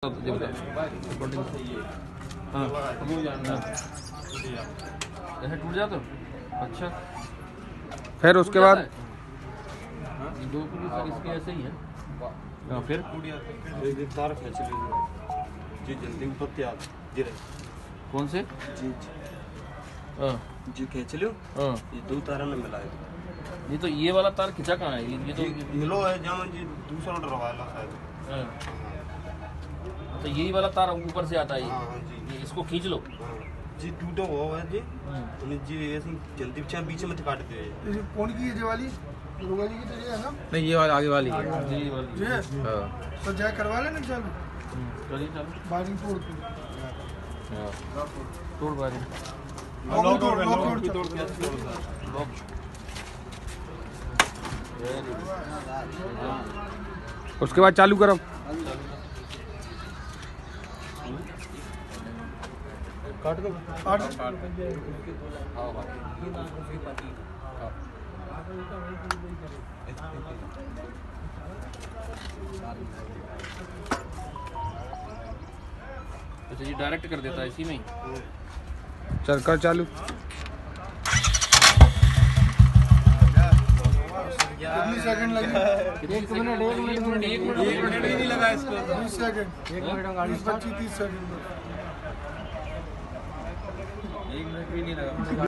बता दे बता। हाँ ऐसे टूट जाता। अच्छा फिर उसके बाद दो इसके ऐसे ही है। हाँ फिर तार खींच लीजिए जी जल्दी ऊपर तैयार गिरे कौन से जी हाँ जी खींच लो। हाँ ये दो तारों में मिलाए ये तो ये वाला तार खिंचा कहाँ है ये तो मिलो है जहाँ जी दूसरा डरवाला शायद। हाँ। तो यही वाला तार ऊपर से आता है हाँ जी ये इसको खींच लो। जी टूटा हुआ है जी उन्हें जी ऐसे जल्दी बीच में काट दे। कौन की ये वाली दुर्गा जी की तो ये है ना? नहीं ये वाली आगे वाली है। ये वाली ये हाँ तो जाए करवा लेना चालू चलिए चलो बारिंग तोड़ के तोड़ बारी लॉक तोड़ लॉक उसके बाद चालू करो। काट दो काट अच्छा ये डायरेक्ट कर देता है इसी में ही। चल कर चालू। कितनी सेकंड लगी? 1 मिनट भी नहीं लगा इसको। 20 सेकंड 1 मिनट 20 25 30 सेकंड 1 मिनट भी नहीं लगा।